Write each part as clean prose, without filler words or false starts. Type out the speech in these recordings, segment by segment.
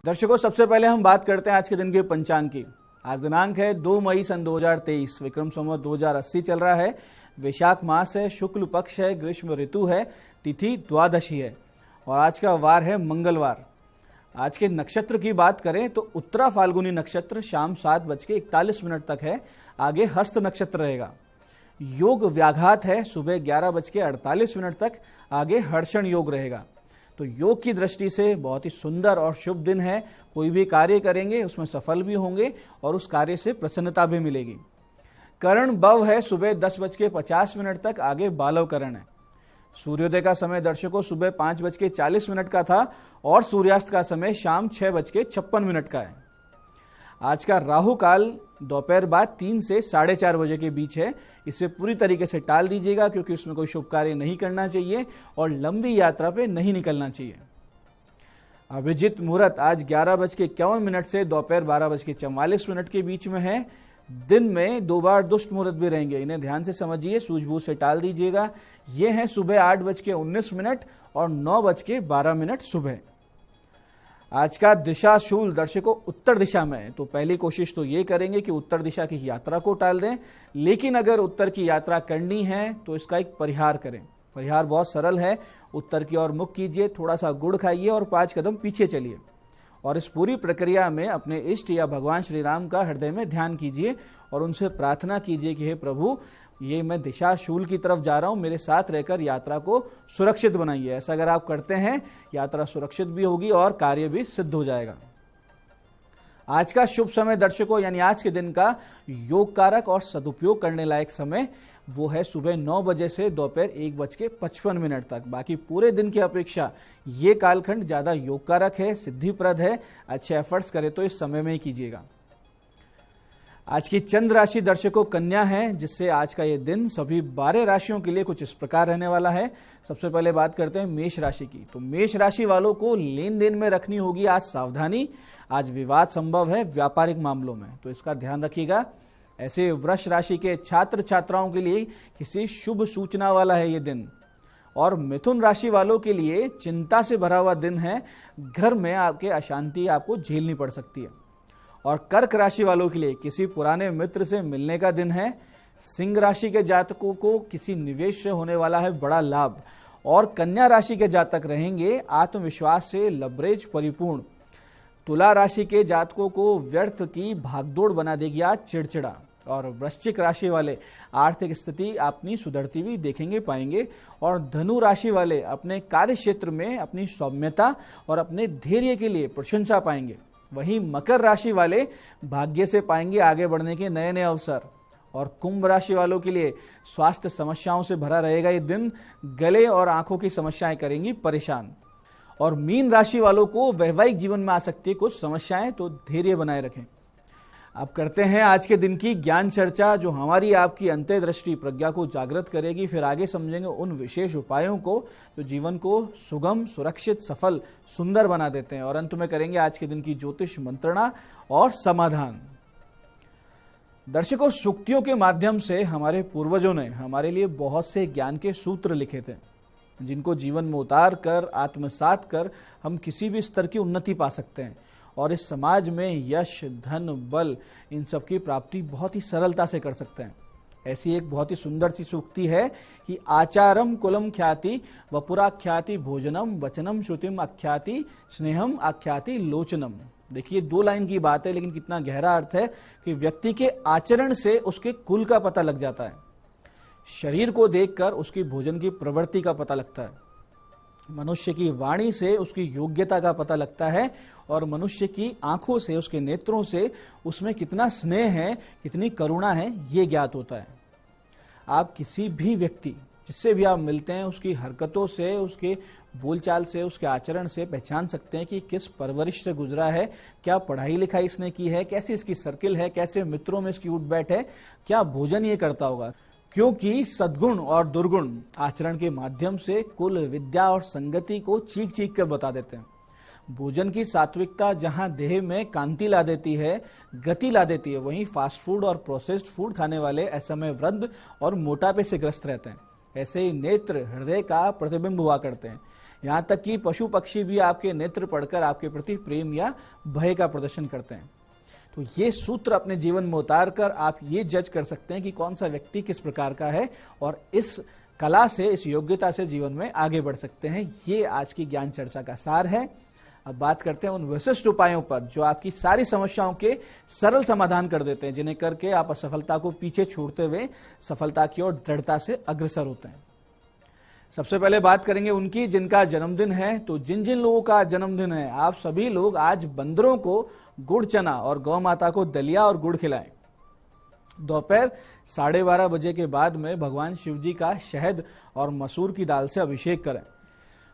दर्शकों, सबसे पहले हम बात करते हैं आज के दिन के पंचांग की। आज दिनांक है 2 मई सन 2023, विक्रम संवत 2080 चल रहा है। वैशाख मास है, शुक्ल पक्ष है, ग्रीष्म ऋतु है, तिथि द्वादशी है और आज का वार है मंगलवार। आज के नक्षत्र की बात करें तो उत्तरा फाल्गुनी नक्षत्र शाम 7:41 तक है। आगे हस्त नक्षत्र रहेगा। योग व्याघात है सुबह 11:48 तक। आगे हर्षण योग रहेगा। तो योग की दृष्टि से बहुत ही सुंदर और शुभ दिन है। कोई भी कार्य करेंगे उसमें सफल भी होंगे और उस कार्य से प्रसन्नता भी मिलेगी। करण भव है सुबह 10:50 तक। आगे बालव करण है। सूर्योदय का समय दर्शकों सुबह 5:40 का था और सूर्यास्त का समय शाम 6:56 का है। आज का राहु काल दोपहर बाद 3 से 4:30 बजे के बीच है। इसे पूरी तरीके से टाल दीजिएगा क्योंकि उसमें कोई शुभ कार्य नहीं करना चाहिए और लंबी यात्रा पे नहीं निकलना चाहिए। अभिजित मुहूर्त आज 11:51 से दोपहर 12:44 के बीच में है। दिन में 2 बार दुष्ट मुहूर्त भी रहेंगे, इन्हें ध्यान से समझिए, सूझबूझ से टाल दीजिएगा। ये हैं सुबह 8:19 और 9:12 सुबह। आज का दिशा शूल दर्शकों उत्तर दिशा में है, तो पहली कोशिश तो ये करेंगे कि उत्तर दिशा की यात्रा को टाल दें। लेकिन अगर उत्तर की यात्रा करनी है तो इसका एक परिहार करें। परिहार बहुत सरल है। उत्तर की ओर मुख कीजिए, थोड़ा सा गुड़ खाइए और 5 कदम पीछे चलिए और इस पूरी प्रक्रिया में अपने इष्ट या भगवान श्री राम का हृदय में ध्यान कीजिए और उनसे प्रार्थना कीजिए कि हे प्रभु, ये मैं दिशा शूल की तरफ जा रहा हूँ, मेरे साथ रहकर यात्रा को सुरक्षित बनाइए। ऐसा अगर आप करते हैं यात्रा सुरक्षित भी होगी और कार्य भी सिद्ध हो जाएगा। आज का शुभ समय दर्शकों यानी आज के दिन का योग कारक और सदुपयोग करने लायक समय वो है सुबह 9 बजे से दोपहर 1:55 तक। बाकी पूरे दिन की अपेक्षा ये कालखंड ज़्यादा योग कारक है, सिद्धिप्रद है। अच्छे एफर्ट्स करें तो इस समय में ही कीजिएगा। आज की चंद्र राशि दर्शकों कन्या है, जिससे आज का ये दिन सभी 12 राशियों के लिए कुछ इस प्रकार रहने वाला है। सबसे पहले बात करते हैं मेष राशि की। तो मेष राशि वालों को लेन देन में रखनी होगी आज सावधानी। आज विवाद संभव है व्यापारिक मामलों में, तो इसका ध्यान रखिएगा। ऐसे वृष राशि के छात्र छात्राओं के लिए किसी शुभ सूचना वाला है ये दिन। और मिथुन राशि वालों के लिए चिंता से भरा हुआ दिन है। घर में आपके अशांति आपको झेलनी पड़ सकती है। और कर्क राशि वालों के लिए किसी पुराने मित्र से मिलने का दिन है। सिंह राशि के जातकों को किसी निवेश से होने वाला है बड़ा लाभ। और कन्या राशि के जातक रहेंगे आत्मविश्वास से लबरेज परिपूर्ण। तुला राशि के जातकों को व्यर्थ की भागदौड़ बना देगी आज चिड़चिड़ा। और वृश्चिक राशि वाले आर्थिक स्थिति अपनी सुधरती हुई देखेंगे पाएंगे। और धनु राशि वाले अपने कार्य क्षेत्र में अपनी सौम्यता और अपने धैर्य के लिए प्रशंसा पाएंगे। वहीं मकर राशि वाले भाग्य से पाएंगे आगे बढ़ने के नए नए अवसर। और कुंभ राशि वालों के लिए स्वास्थ्य समस्याओं से भरा रहेगा ये दिन। गले और आंखों की समस्याएं करेंगी परेशान। और मीन राशि वालों को वैवाहिक जीवन में आ सकती है कुछ समस्याएं, तो धैर्य बनाए रखें। अब करते हैं आज के दिन की ज्ञान चर्चा, जो हमारी आपकी अंतर्दृष्टि प्रज्ञा को जागृत करेगी। फिर आगे समझेंगे उन विशेष उपायों को जो जीवन को सुगम, सुरक्षित, सफल, सुंदर बना देते हैं। और अंत में करेंगे आज के दिन की ज्योतिष मंत्रणा और समाधान। दर्शकों, सूक्तियों के माध्यम से हमारे पूर्वजों ने हमारे लिए बहुत से ज्ञान के सूत्र लिखे थे, जिनको जीवन में उतार कर आत्मसात कर हम किसी भी स्तर की उन्नति पा सकते हैं और इस समाज में यश, धन, बल, इन सब की प्राप्ति बहुत ही सरलता से कर सकते हैं। ऐसी एक बहुत ही सुंदर सी सूक्ति है कि आचारम कुलम ख्याति वपुराख्याति भोजनम वचनम श्रुतिम आख्याति स्नेहम आख्याति लोचनम। देखिए 2 लाइन की बात है, लेकिन कितना गहरा अर्थ है कि व्यक्ति के आचरण से उसके कुल का पता लग जाता है। शरीर को देखकर उसकी भोजन की प्रवृत्ति का पता लगता है। मनुष्य की वाणी से उसकी योग्यता का पता लगता है और मनुष्य की आंखों से, उसके नेत्रों से उसमें कितना स्नेह है, कितनी करुणा है, ये ज्ञात होता है। आप किसी भी व्यक्ति जिससे भी आप मिलते हैं उसकी हरकतों से, उसके बोलचाल से, उसके आचरण से पहचान सकते हैं कि किस परवरिश से गुजरा है, क्या पढ़ाई लिखाई इसने की है, कैसी इसकी सर्किल है, कैसे मित्रों में इसकी उठ बैठ है, क्या भोजन ये करता होगा। क्योंकि सद्गुण और दुर्गुण आचरण के माध्यम से कुल, विद्या और संगति को चीख चीख कर बता देते हैं। भोजन की सात्विकता जहां देह में कांति ला देती है, गति ला देती है, वहीं फास्ट फूड और प्रोसेस्ड फूड खाने वाले ऐसे में वृद्ध और मोटापे से ग्रस्त रहते हैं। ऐसे ही नेत्र हृदय का प्रतिबिंब हुआ करते हैं। यहाँ तक कि पशु पक्षी भी आपके नेत्र पढ़कर आपके प्रति प्रेम या भय का प्रदर्शन करते हैं। तो ये सूत्र अपने जीवन में उतार कर आप ये जज कर सकते हैं कि कौन सा व्यक्ति किस प्रकार का है और इस कला से, इस योग्यता से जीवन में आगे बढ़ सकते हैं। ये आज की ज्ञान चर्चा का सार है। अब बात करते हैं उन विशिष्ट उपायों पर जो आपकी सारी समस्याओं के सरल समाधान कर देते हैं, जिन्हें करके आप असफलता को पीछे छोड़ते हुए सफलता की ओर दृढ़ता से अग्रसर होते हैं। सबसे पहले बात करेंगे उनकी जिनका जन्मदिन है। तो जिन जिन लोगों का जन्मदिन है, आप सभी लोग आज बंदरों को गुड़ चना और गौ माता को दलिया और गुड़ खिलाएं। दोपहर 12:30 बजे के बाद में भगवान शिव जी का शहद और मसूर की दाल से अभिषेक करें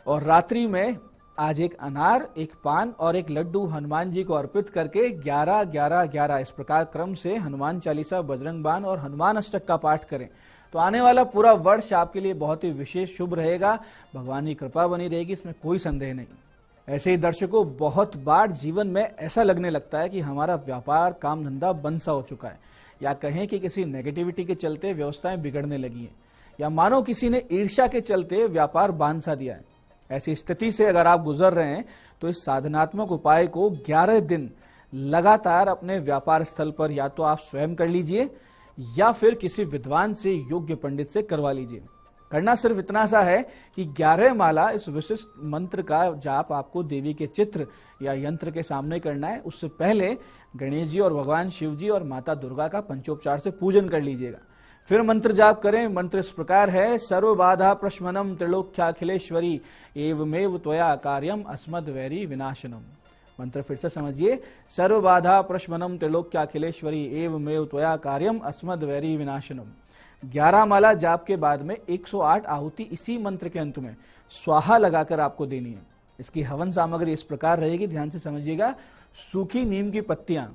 और रात्रि में आज एक अनार, एक पान और एक लड्डू हनुमान जी को अर्पित करके 11-11-11 इस प्रकार क्रम से हनुमान चालीसा, बजरंग बाण और हनुमान अष्टक का पाठ करें। तो आने वाला पूरा वर्ष आपके लिए बहुत ही विशेष शुभ रहेगा। भगवान की कृपा बनी रहेगी, इसमें कोई संदेह नहीं। ऐसे ही दर्शकों, बहुत बार जीवन में ऐसा लगने लगता है कि हमारा व्यापार, काम धंधा बंद सा हो चुका है, या कहें कि किसी नेगेटिविटी के चलते व्यवस्थाएं बिगड़ने लगी हैं, या मानो किसी ने ईर्ष्या के चलते व्यापार बांध सा दिया है। ऐसी स्थिति से अगर आप गुजर रहे हैं तो इस साधनात्मक उपाय को 11 दिन लगातार अपने व्यापार स्थल पर या तो आप स्वयं कर लीजिए या फिर किसी विद्वान से, योग्य पंडित से करवा लीजिए। करना सिर्फ इतना सा है कि 11 माला इस विशिष्ट मंत्र का जाप आपको देवी के चित्र या यंत्र के सामने करना है। उससे पहले गणेश जी और भगवान शिव जी और माता दुर्गा का पंचोपचार से पूजन कर लीजिएगा। फिर मंत्र जाप करें। मंत्र इस प्रकार है, सर्व बाधा प्रशमनम त्रिलोक्याखिलेश्वरी एवमेव त्वया कार्यम अस्मद् वैरी विनाशनम। मंत्र फिर से समझिए, सर्व बाधा प्रशमनम त्रिलोक्याखिलेश्वरी एवमेव त्वया कार्यम अस्मद् वैरी विनाशनम। 11 माला जाप के बाद में 108 आहुति इसी मंत्र के अंत में स्वाहा लगाकर आपको देनी है। इसकी हवन सामग्री इस प्रकार रहेगी, ध्यान से समझिएगा। सूखी नीम की पत्तियां,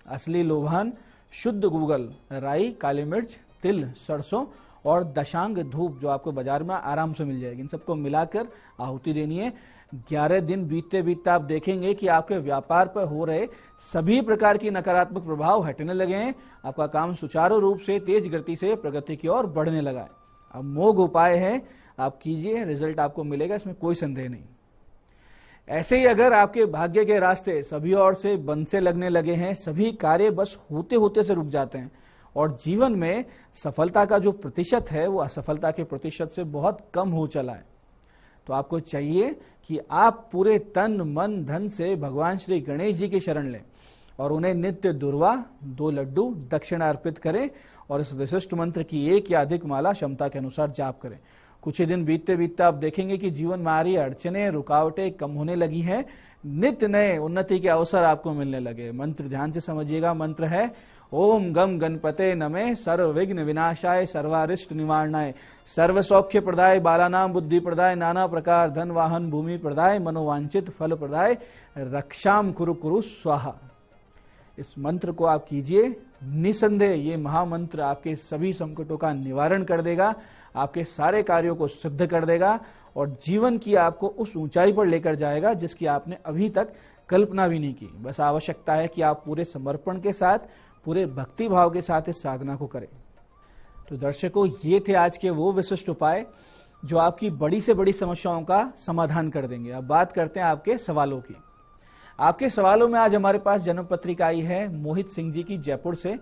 असली लोभान, शुद्ध गूगल, राई, काली मिर्च, तिल, सरसों और दशांग धूप जो आपको बाजार में आराम से मिल जाएगी, इन सबको मिलाकर आहुति देनी है। 11 दिन बीतते बीतते आप देखेंगे कि आपके व्यापार पर हो रहे सभी प्रकार की नकारात्मक प्रभाव हटने लगे हैं। आपका काम सुचारू रूप से तेज गति से प्रगति की ओर बढ़ने लगा है। अब मोघ उपाय है, आप कीजिए, रिजल्ट आपको मिलेगा, इसमें कोई संदेह नहीं। ऐसे ही अगर आपके भाग्य के रास्ते सभी ओर से बंद से लगने लगे हैं, सभी कार्य बस होते होते से रुक जाते हैं और जीवन में सफलता का जो प्रतिशत है वो असफलता के प्रतिशत से बहुत कम हो चला है, तो आपको चाहिए कि आप पूरे तन मन धन से भगवान श्री गणेश जी की शरण लें और उन्हें नित्य दुर्वा, 2 लड्डू दक्षिणा अर्पित करें और इस विशिष्ट मंत्र की 1 या अधिक माला क्षमता के अनुसार जाप करें। कुछ ही दिन बीतते बीतते आप देखेंगे कि जीवन में आ रही अड़चने, रुकावटें कम होने लगी हैं, नित्य नए उन्नति के अवसर आपको मिलने लगे। मंत्र ध्यान से समझिएगा। मंत्र है, ओम गम गणपते नमे, सर्व विघ्न विनाशाय, सर्वारिष्ट निवारणाय, सर्व सौख्य प्रदाय, बालानाम बुद्धि प्रदाय, नाना प्रकार धन वाहन भूमि प्रदाय, मनोवांछित फल प्रदाय, रक्षाम कुरु कुरु स्वाहा। इस मंत्र को आप कीजिए, निसंदेह ये महामंत्र आपके सभी संकटों का निवारण कर देगा, आपके सारे कार्यों को सिद्ध कर देगा और जीवन की आपको उस ऊंचाई पर लेकर जाएगा जिसकी आपने अभी तक कल्पना भी नहीं की। बस आवश्यकता है कि आप पूरे समर्पण के साथ, पूरे भक्ति भाव के साथ इस साधना को करें। तो दर्शकों, ये थे आज के वो विशिष्ट उपाय जो आपकी बड़ी से बड़ी समस्याओं का समाधान कर देंगे। अब बात करते हैं आपके सवालों की। आपके सवालों में आज हमारे पास जन्म पत्रिका आई है मोहित सिंह जी की, जयपुर से।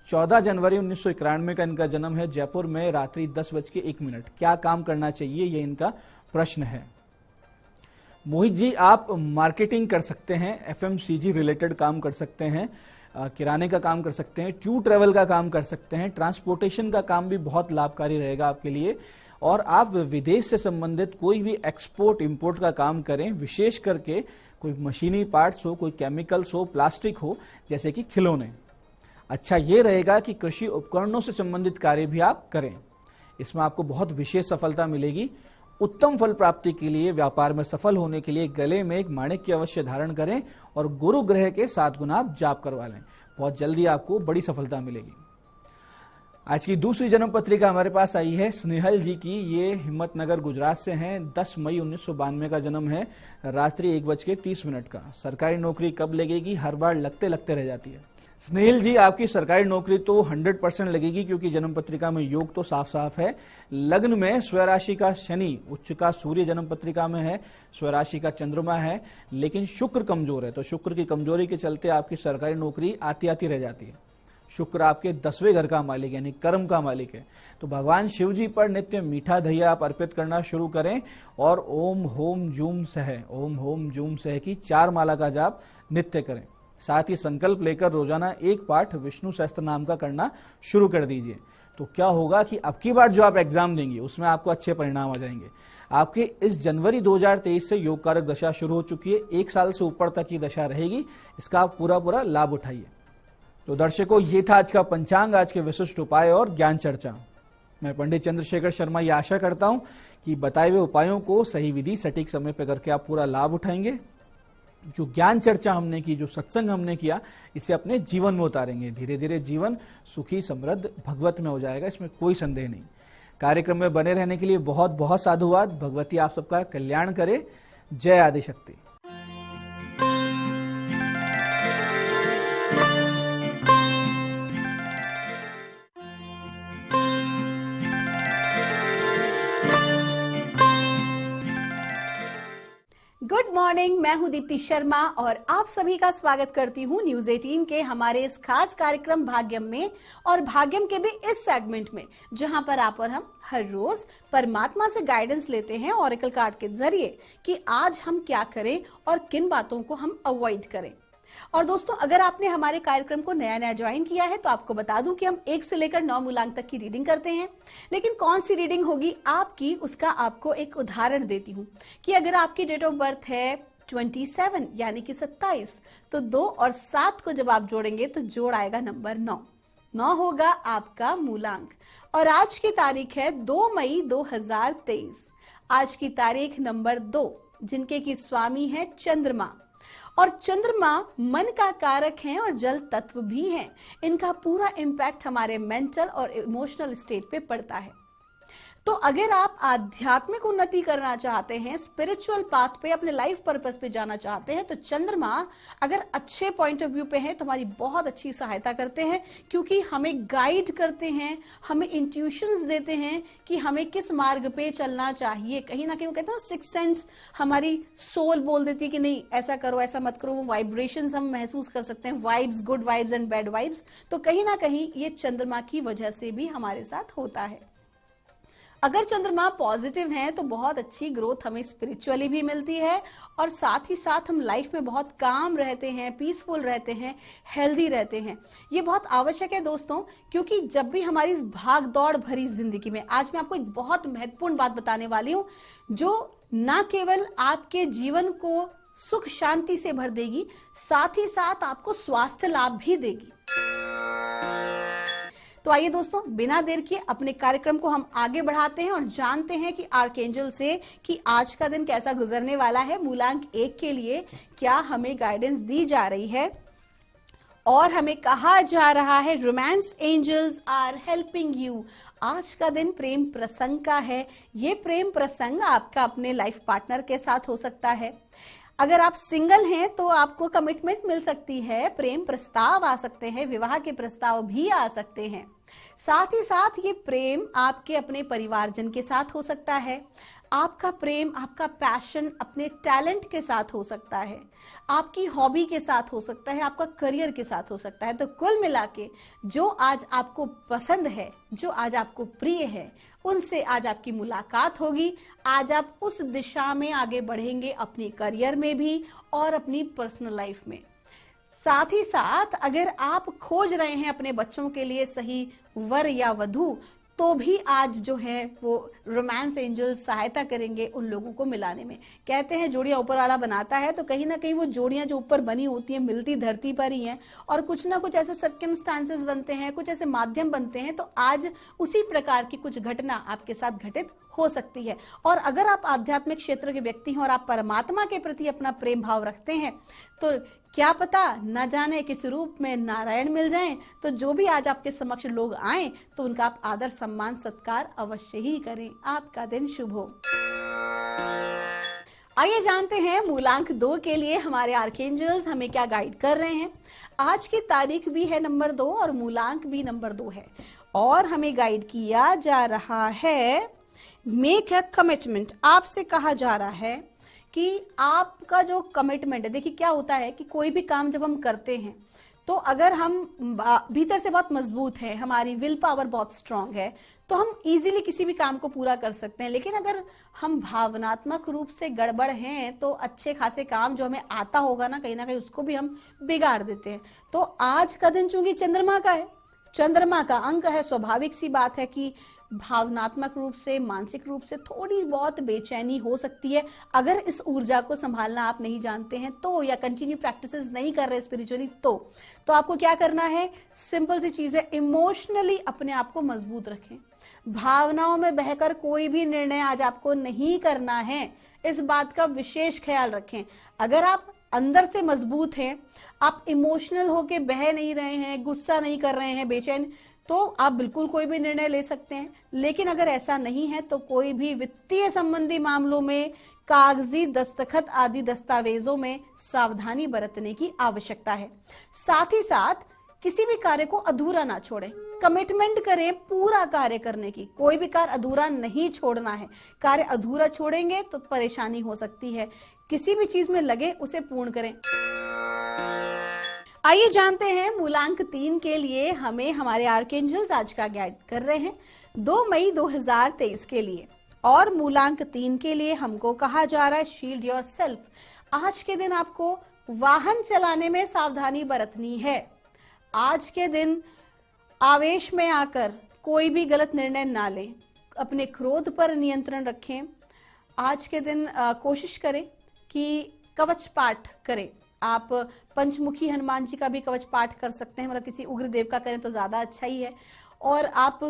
14 जनवरी 1991 का इनका जन्म है, जयपुर में, रात्रि 10:01। क्या काम करना चाहिए, ये इनका प्रश्न है। मोहित जी, आप मार्केटिंग कर सकते हैं, FMCG रिलेटेड काम कर सकते हैं, किराने का काम कर सकते हैं, टूर ट्रैवल का काम कर सकते हैं, ट्रांसपोर्टेशन का काम भी बहुत लाभकारी रहेगा आपके लिए। और आप विदेश से संबंधित कोई भी एक्सपोर्ट इंपोर्ट का काम करें, विशेष करके कोई मशीनी पार्ट्स हो, कोई केमिकल्स हो, प्लास्टिक हो, जैसे कि खिलौने। अच्छा ये रहेगा कि कृषि उपकरणों से संबंधित कार्य भी आप करें, इसमें आपको बहुत विशेष सफलता मिलेगी। उत्तम फल प्राप्ति के लिए, व्यापार में सफल होने के लिए गले में एक माणिक्य अवश्य धारण करें और गुरु ग्रह के 7 गुना आप जाप करवा लें, बहुत जल्दी आपको बड़ी सफलता मिलेगी। आज की दूसरी जन्म पत्रिका हमारे पास आई है स्नेहल जी की, ये हिम्मतनगर गुजरात से हैं, 10 मई 1992 का जन्म है, रात्रि 1:30 का। सरकारी नौकरी कब लगेगी, हर बार लगते लगते रह जाती है। स्नेहिल जी, आपकी सरकारी नौकरी तो 100% लगेगी, क्योंकि जन्म पत्रिका में योग तो साफ साफ है। लग्न में स्वराशि का शनि, उच्च का सूर्य जन्म पत्रिका में है, स्वराशि का चंद्रमा है, लेकिन शुक्र कमजोर है। तो शुक्र की कमजोरी के चलते आपकी सरकारी नौकरी आती आती रह जाती है। शुक्र आपके 10वें घर का मालिक यानी कर्म का मालिक है। तो भगवान शिव जी पर नित्य मीठा दहिया आप अर्पित करना शुरू करें और ओम होम जूम सह, ओम होम जूम सह की 4 माला का जाप नित्य करें। साथ ही संकल्प लेकर रोजाना एक पाठ विष्णु सहस्त्र नाम का करना शुरू कर दीजिए। तो क्या होगा कि अब की बार जो आप एग्जाम देंगे उसमें आपको अच्छे परिणाम आ जाएंगे। आपके इस जनवरी 2023 से योग कारक दशा शुरू हो चुकी है, 1 साल से ऊपर तक की दशा रहेगी। इसका आप पूरा लाभ उठाइए। तो दर्शकों, ये था आज का पंचांग, आज के विशिष्ट उपाय और ज्ञान चर्चा। मैं पंडित चंद्रशेखर शर्मा ये आशा करता हूं कि बताए हुए उपायों को सही विधि सटीक समय पर करके आप पूरा लाभ उठाएंगे। जो ज्ञान चर्चा हमने की, जो सत्संग हमने किया, इसे अपने जीवन में उतारेंगे। धीरे धीरे जीवन सुखी समृद्ध भगवत में हो जाएगा, इसमें कोई संदेह नहीं। कार्यक्रम में बने रहने के लिए बहुत बहुत साधुवाद। भगवती आप सबका कल्याण करे। जय आदिशक्ति। गुड मॉर्निंग, मैं हूं दीप्ति शर्मा और आप सभी का स्वागत करती हूं न्यूज 18 के हमारे इस खास कार्यक्रम भाग्यम में, और भाग्यम के भी इस सेगमेंट में जहां पर आप और हम हर रोज परमात्मा से गाइडेंस लेते हैं ऑरेकल कार्ड के जरिए कि आज हम क्या करें और किन बातों को हम अवॉइड करें। और दोस्तों, अगर आपने हमारे कार्यक्रम को नया ज्वाइन किया है तो आपको बता दूं कि हम 1 से लेकर 9 मूलांक तक की रीडिंग करते हैं। लेकिन कौन सी रीडिंग होगी आपकी, उसका आपको एक उदाहरण देती हूं कि अगर आपकी डेट ऑफ बर्थ है 27 यानी कि 27, तो 2 और 7 को जब आप जोड़ेंगे तो जोड़ आएगा नंबर 9। 9 होगा आपका मूलांक। और आज की तारीख है 2 मई 2023। आज की तारीख नंबर 2, जिनके की स्वामी है चंद्रमा, और चंद्रमा मन का कारक है और जल तत्व भी है। इनका पूरा इम्पैक्ट हमारे मेंटल और इमोशनल स्टेट पे पड़ता है। तो अगर आप आध्यात्मिक उन्नति करना चाहते हैं, स्पिरिचुअल पाथ पे, अपने लाइफ पर्पस पे जाना चाहते हैं, तो चंद्रमा अगर अच्छे पॉइंट ऑफ व्यू पे है तो हमारी बहुत अच्छी सहायता करते हैं, क्योंकि हमें गाइड करते हैं, हमें इंट्यूशंस देते हैं कि हमें किस मार्ग पे चलना चाहिए। कहीं ना कहीं वो कहते हैं सिक्स सेंस, हमारी सोल बोल देती है कि नहीं ऐसा करो ऐसा मत करो। वो वाइब्रेशंस हम महसूस कर सकते हैं, vibes, good vibes and bad vibes. तो कहीं ना कहीं ये चंद्रमा की वजह से भी हमारे साथ होता है। अगर चंद्रमा पॉजिटिव है तो बहुत अच्छी ग्रोथ हमें स्पिरिचुअली भी मिलती है, और साथ ही साथ हम लाइफ में बहुत काम रहते हैं, पीसफुल रहते हैं, हेल्दी रहते हैं। ये बहुत आवश्यक है दोस्तों, क्योंकि जब भी हमारी इस भाग दौड़ भरी जिंदगी में, आज मैं आपको एक बहुत महत्वपूर्ण बात बताने वाली हूँ जो ना केवल आपके जीवन को सुख शांति से भर देगी, साथ ही साथ आपको स्वास्थ्य लाभ भी देगी। तो आइए दोस्तों, बिना देर किए अपने कार्यक्रम को हम आगे बढ़ाते हैं और जानते हैं कि आर्कएंजल से कि आज का दिन कैसा गुजरने वाला है। मूलांक 1 के लिए क्या हमें गाइडेंस दी जा रही है, और हमें कहा जा रहा है romance angels are helping you. आज का दिन प्रेम प्रसंग का है। ये प्रेम प्रसंग आपका अपने लाइफ पार्टनर के साथ हो सकता है। अगर आप सिंगल हैं तो आपको कमिटमेंट मिल सकती है, प्रेम प्रस्ताव आ सकते हैं, विवाह के प्रस्ताव भी आ सकते हैं। साथ ही साथ ये प्रेम आपके अपने परिवारजन के साथ हो सकता है। आपका प्रेम, आपका पैशन अपने टैलेंट के साथ हो सकता है, आपकी हॉबी के साथ हो सकता है, आपका करियर के साथ हो सकता है। तो कुल मिला के जो आज आपको पसंद है, जो आज आपको प्रिय है, उनसे आज आपकी मुलाकात होगी। आज आप उस दिशा में आगे बढ़ेंगे, अपने करियर में भी और अपनी पर्सनल लाइफ में। साथ ही साथ अगर आप खोज रहे हैं अपने बच्चों के लिए सही वर या वधू, तो भी आज जो है वो रोमांस एंजल सहायता करेंगे उन लोगों को मिलाने में। कहते हैं जोड़ियां ऊपर वाला बनाता है, तो कहीं ना कहीं वो जोड़ियां जो ऊपर बनी होती हैं मिलती धरती पर ही हैं, और कुछ ना कुछ ऐसे सर्कमस्टांसेस बनते हैं, कुछ ऐसे माध्यम बनते हैं। तो आज उसी प्रकार की कुछ घटना आपके साथ घटित हो सकती है। और अगर आप आध्यात्मिक क्षेत्र के व्यक्ति हैं और आप परमात्मा के प्रति अपना प्रेम भाव रखते हैं, तो क्या पता न जाने किस रूप में नारायण मिल जाएं। तो जो भी आज आपके समक्ष लोग आए तो उनका आप आदर सम्मान सत्कार अवश्य ही करें। आपका दिन शुभ हो। आइए जानते हैं मूलांक 2 के लिए हमारे आर्कएंजल्स हमें क्या गाइड कर रहे हैं। आज की तारीख भी है नंबर 2 और मूलांक भी नंबर 2 है और हमें गाइड किया जा रहा है मेक अ कमिटमेंट। आपसे कहा जा रहा है कि आपका जो कमिटमेंट है, देखिए क्या होता है कि कोई भी काम जब हम करते हैं तो अगर हम भीतर से बहुत मजबूत है, हमारी विल पावर बहुत स्ट्रांग है, तो हम इजीली किसी भी काम को पूरा कर सकते हैं। लेकिन अगर हम भावनात्मक रूप से गड़बड़ हैं तो अच्छे खासे काम जो हमें आता होगा ना कहीं उसको भी हम बिगाड़ देते हैं। तो आज का दिन चूंकि चंद्रमा का है, चंद्रमा का अंक है, स्वाभाविक सी बात है कि भावनात्मक रूप से, मानसिक रूप से थोड़ी बहुत बेचैनी हो सकती है अगर इस ऊर्जा को संभालना आप नहीं जानते हैं तो, या कंटिन्यू प्रैक्टिसेस नहीं कर रहे स्पिरिचुअली तो आपको क्या करना है, सिंपल सी चीज है, इमोशनली अपने आप को मजबूत रखें। भावनाओं में बहकर कोई भी निर्णय आज आपको नहीं करना है, इस बात का विशेष ख्याल रखें। अगर आप अंदर से मजबूत हैं, आप इमोशनल होके बह नहीं रहे हैं, गुस्सा नहीं कर रहे हैं, बेचैन, तो आप बिल्कुल कोई भी निर्णय ले सकते हैं। लेकिन अगर ऐसा नहीं है तो कोई भी वित्तीय संबंधी मामलों में, कागजी दस्तखत आदि दस्तावेजों में सावधानी बरतने की आवश्यकता है। साथ ही साथ किसी भी कार्य को अधूरा ना छोड़ें, कमिटमेंट करें पूरा कार्य करने की, कोई भी कार्य अधूरा नहीं छोड़ना है। कार्य अधूरा छोड़ेंगे तो परेशानी हो सकती है। किसी भी चीज में लगे उसे पूर्ण करें। आइए जानते हैं मूलांक 3 के लिए हमें हमारे आर्कएंजल्स आज का गाइड कर रहे हैं 2 मई 2023 के लिए। और मूलांक 3 के लिए हमको कहा जा रहा है शील्ड योर सेल्फ। आज के दिन आपको वाहन चलाने में सावधानी बरतनी है। आज के दिन आवेश में आकर कोई भी गलत निर्णय ना लें, अपने क्रोध पर नियंत्रण रखें। आज के दिन कोशिश करें कि कवच पाठ करें। आप पंचमुखी हनुमान जी का भी कवच पाठ कर सकते हैं, मतलब किसी उग्र देव का करें तो ज्यादा अच्छा ही है। और आप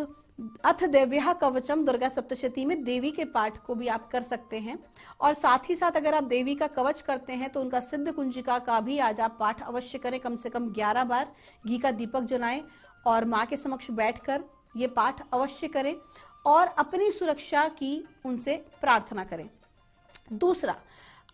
अथ देव्या कवचम दुर्गा सप्तशती में देवी के पाठ को भी आप कर सकते हैं। और साथ ही साथ अगर आप देवी का कवच करते हैं तो उनका सिद्ध कुंजिका का भी आज आप पाठ अवश्य करें। कम से कम 11 बार घी का दीपक जलाएं और माँ के समक्ष बैठकर ये पाठ अवश्य करें और अपनी सुरक्षा की उनसे प्रार्थना करें। दूसरा,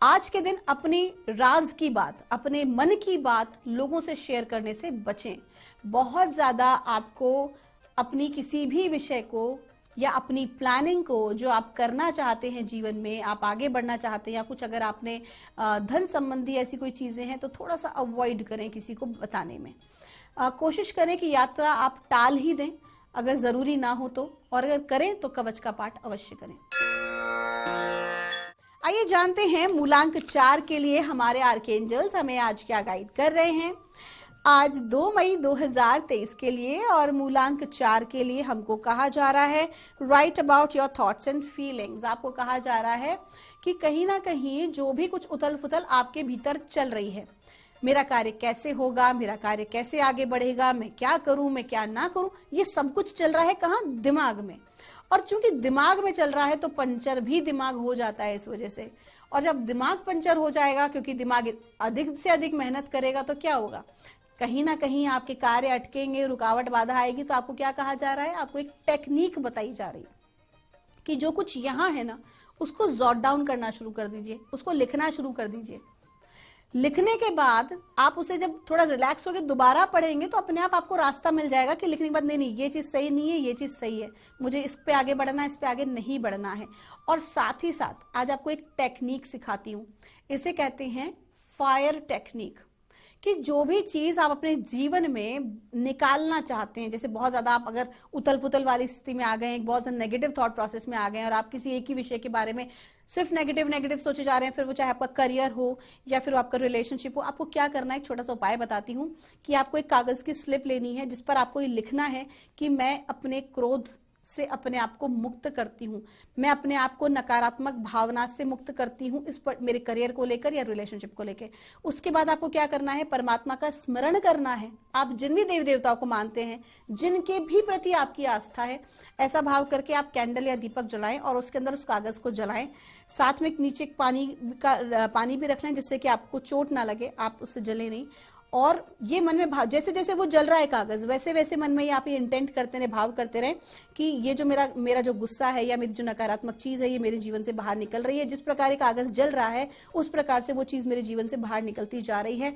आज के दिन अपनी राज की बात, अपने मन की बात लोगों से शेयर करने से बचें। बहुत ज्यादा आपको अपनी किसी भी विषय को या अपनी प्लानिंग को जो आप करना चाहते हैं जीवन में, आप आगे बढ़ना चाहते हैं या कुछ अगर आपने धन संबंधी ऐसी कोई चीजें हैं तो थोड़ा सा अवॉइड करें किसी को बताने में। कोशिश करें कि यात्रा आप टाल ही दें अगर जरूरी ना हो तो, और अगर करें तो कवच का पाठ अवश्य करें। आइए जानते हैं मूलांक 4 के लिए हमारे आर्कएंजल्स हमें आज क्या गाइड कर रहे हैं। आज 2 मई 2023 के लिए और मूलांक 4 के लिए हमको कहा जा रहा है right about your thoughts and feelings. आपको कहा जा रहा है कि कहीं ना कहीं जो भी कुछ उथल फुथल आपके भीतर चल रही है, मेरा कार्य कैसे होगा, मेरा कार्य कैसे आगे बढ़ेगा, मैं क्या करूं, मैं क्या ना करूं, ये सब कुछ चल रहा है कहाँ, दिमाग में। और चूंकि दिमाग में चल रहा है तो पंचर भी दिमाग हो जाता है इस वजह से। और जब दिमाग पंचर हो जाएगा, क्योंकि दिमाग अधिक से अधिक मेहनत करेगा, तो क्या होगा, कहीं ना कहीं आपके कार्य अटकेंगे, रुकावट बाधा आएगी। तो आपको क्या कहा जा रहा है, आपको एक टेक्निक बताई जा रही है कि जो कुछ यहाँ है ना उसको जॉट डाउन करना शुरू कर दीजिए, उसको लिखना शुरू कर दीजिए। लिखने के बाद आप उसे जब थोड़ा रिलैक्स होकर दोबारा पढ़ेंगे तो अपने आप आपको रास्ता मिल जाएगा कि लिखने के बाद नहीं ये चीज सही नहीं है, ये चीज सही है, मुझे इस पे आगे बढ़ना है, इस पे आगे नहीं बढ़ना है। और साथ ही साथ आज आपको एक टेक्निक सिखाती हूँ, इसे कहते हैं फायर टेक्निक। कि जो भी चीज आप अपने जीवन में निकालना चाहते हैं, जैसे बहुत ज्यादा आप अगर उथल पुथल वाली स्थिति में आ गए, बहुत ज्यादा नेगेटिव थॉट प्रोसेस में आ गए और आप किसी एक ही विषय के बारे में सिर्फ नेगेटिव सोचे जा रहे हैं, फिर वो चाहे आपका करियर हो या फिर आपका रिलेशनशिप हो, आपको क्या करना है, एक छोटा सा उपाय बताती हूँ कि आपको एक कागज की स्लिप लेनी है जिस पर आपको ये लिखना है कि मैं अपने क्रोध से अपने आप को मुक्त करती हूँ, मैं अपने आप को नकारात्मक भावना से मुक्त करती हूँ, इस पर मेरे करियर को लेकर या रिलेशनशिप को लेकर। उसके बाद आपको क्या करना है, परमात्मा का स्मरण करना है। आप जिन भी देवी देवताओं को मानते हैं, जिनके भी प्रति आपकी आस्था है, ऐसा भाव करके आप कैंडल या दीपक जलाएं और उसके अंदर उस कागज को जलाएं। साथ में नीचे पानी भी रख लें जिससे कि आपको चोट ना लगे, आप उससे जले नहीं। और ये मन में भाव, जैसे जैसे वो जल रहा है कागज, वैसे वैसे मन में आप ये इंटेंट करते रहे, भाव करते रहे कि ये जो मेरा जो गुस्सा है या मेरी जो नकारात्मक चीज है ये मेरे जीवन से बाहर निकल रही है। जिस प्रकार कागज जल रहा है उस प्रकार से वो चीज मेरे जीवन से बाहर निकलती जा रही है।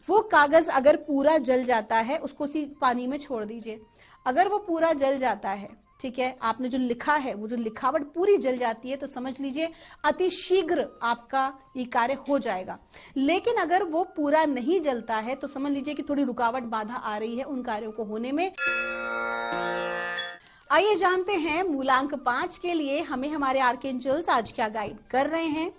वो कागज अगर पूरा जल जाता है उसको उसी पानी में छोड़ दीजिए। अगर वो पूरा जल जाता है, ठीक है, आपने जो लिखा है वो जो लिखावट पूरी जल जाती है, तो समझ लीजिए अति शीघ्र आपका ये कार्य हो जाएगा। लेकिन अगर वो पूरा नहीं जलता है तो समझ लीजिए कि थोड़ी रुकावट बाधा आ रही है उन कार्यों को होने में। आइए जानते हैं मूलांक 5 के लिए हमें हमारे आर्कएंजल्स आज क्या गाइड कर रहे हैं।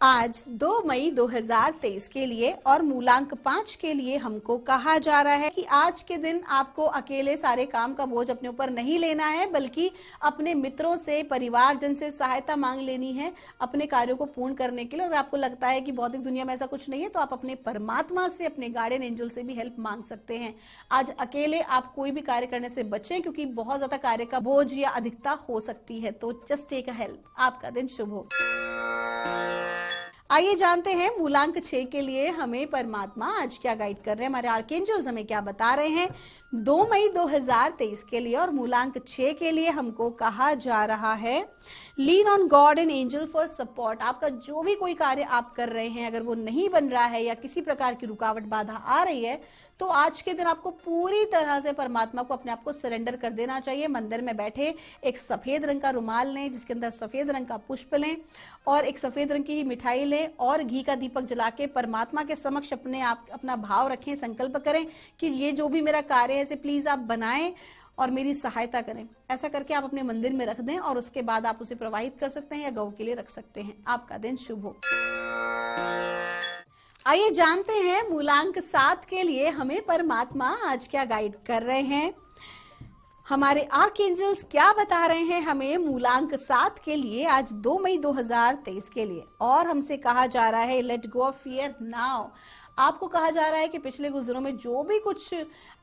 आज 2 मई 2023 के लिए और मूलांक 5 के लिए हमको कहा जा रहा है कि आज के दिन आपको अकेले सारे काम का बोझ अपने ऊपर नहीं लेना है, बल्कि अपने मित्रों से, परिवारजन से सहायता मांग लेनी है अपने कार्यों को पूर्ण करने के लिए। और आपको लगता है कि भौतिक दुनिया में ऐसा कुछ नहीं है तो आप अपने परमात्मा से, अपने गार्डियन एंजल से भी हेल्प मांग सकते हैं। आज अकेले आप कोई भी कार्य करने से बचें, क्योंकि बहुत ज्यादा कार्य का बोझ या अधिकता हो सकती है। तो जस्ट टेक अ हेल्प। आपका दिन शुभ हो। आइए जानते हैं मूलांक 6 के लिए हमें परमात्मा आज क्या गाइड कर रहे हैं, हमारे आर्कएंजल्स हमें क्या बता रहे हैं 2 मई 2023 के लिए। और मूलांक 6 के लिए हमको कहा जा रहा है lean on God and angel for support. आपका जो भी कोई कार्य आप कर रहे हैं, अगर वो नहीं बन रहा है या किसी प्रकार की रुकावट बाधा आ रही है, तो आज के दिन आपको पूरी तरह से परमात्मा को अपने आप को सरेंडर कर देना चाहिए। मंदिर में बैठे एक सफेद रंग का रुमाल लें जिसके अंदर सफेद रंग का पुष्प लें और एक सफेद रंग की ही मिठाई लें और घी का दीपक जला के परमात्मा के समक्ष अपना भाव रखें, संकल्प करें कि ये जो भी मेरा कार्य है इसे प्लीज आप बनाएं और मेरी सहायता करें। ऐसा करके आप अपने मंदिर में रख दें और उसके बाद आप उसे प्रवाहित कर सकते हैं या गौ के लिए रख सकते हैं। आपका दिन शुभ हो। आइए जानते हैं मूलांक 7 के लिए हमें परमात्मा आज क्या गाइड कर रहे हैं, हमारे आर्कएंजल्स क्या बता रहे हैं हमें मूलांक 7 के लिए आज 2 मई 2023 के लिए। और हमसे कहा जा रहा है let go of fear now. आपको कहा जा रहा है कि पिछले कुछ दिनों में जो भी कुछ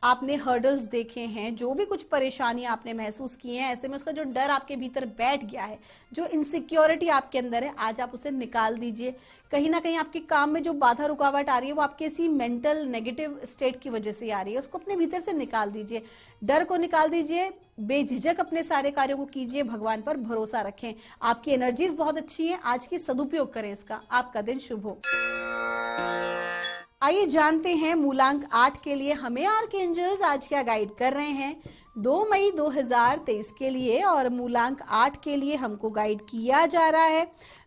आपने हर्डल्स देखे हैं, जो भी कुछ परेशानियां आपने महसूस की हैं, ऐसे में उसका जो डर आपके भीतर बैठ गया है, जो इनसिक्योरिटी आपके अंदर है, आज आप उसे निकाल दीजिए। कहीं ना कहीं आपके काम में जो बाधा रुकावट आ रही है वो आपके इसी मेंटल नेगेटिव स्टेट की वजह से आ रही है, उसको अपने भीतर से निकाल दीजिए, डर को निकाल दीजिए, बेझिझक अपने सारे कार्यों को कीजिए, भगवान पर भरोसा रखें। आपकी एनर्जीज बहुत अच्छी है, आज की सदुपयोग करें इसका। आपका दिन शुभ हो। आइए जानते हैं मूलांक 8 के लिए हमें आर्कएंजल्स आज क्या गाइड कर रहे हैं 2 मई 2023 के लिए। और मूलांक 8 के लिए हमको गाइड किया जा रहा है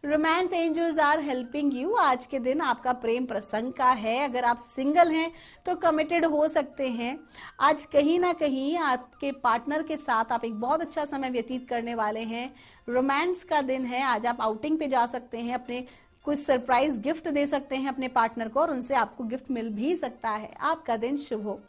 romance angels are helping you. आज के दिन आपका प्रेम प्रसंग का है। अगर आप सिंगल हैं तो कमिटेड हो सकते हैं। आज कहीं ना कहीं आपके पार्टनर के साथ आप एक बहुत अच्छा समय व्यतीत करने वाले हैं। रोमांस का दिन है। आज आप आउटिंग पे जा सकते हैं, अपने कुछ सरप्राइज गिफ्ट दे सकते हैं अपने पार्टनर को और उनसे आपको गिफ्ट मिल भी सकता है। आपका दिन शुभ हो।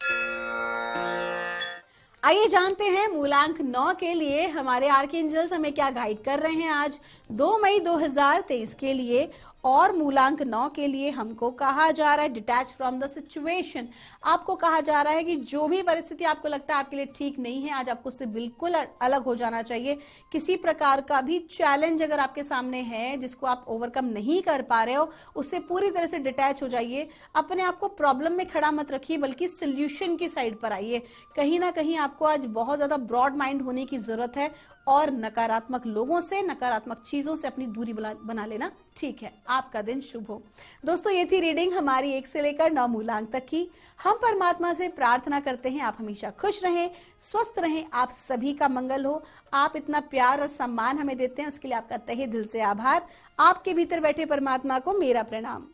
आइए जानते हैं मूलांक 9 के लिए हमारे आर्कएंजल्स हमें क्या गाइड कर रहे हैं आज 2 मई 2023 के लिए। और मूलांक 9 के लिए हमको कहा जा रहा है डिटैच फ्रॉम द सिचुएशन। आपको कहा जा रहा है कि जो भी परिस्थिति आपको लगता है आपके लिए ठीक नहीं है, आज आपको उससे बिल्कुल अलग हो जाना चाहिए। किसी प्रकार का भी चैलेंज अगर आपके सामने है जिसको आप ओवरकम नहीं कर पा रहे हो, उससे पूरी तरह से डिटैच हो जाइए। अपने आप को प्रॉब्लम में खड़ा मत रखिए, बल्कि सोल्यूशन की साइड पर आइए। कहीं ना कहीं आपको आज बहुत ज्यादा ब्रॉड माइंड होने की जरूरत है और नकारात्मक लोगों से, नकारात्मक चीजों से अपनी दूरी बना लेना ठीक है। आपका दिन शुभ हो। दोस्तों, ये थी रीडिंग हमारी 1 से लेकर 9 मूलांक तक की। हम परमात्मा से प्रार्थना करते हैं आप हमेशा खुश रहें, स्वस्थ रहें, आप सभी का मंगल हो। आप इतना प्यार और सम्मान हमें देते हैं, उसके लिए आपका तहे दिल से आभार। आपके भीतर बैठे परमात्मा को मेरा प्रणाम।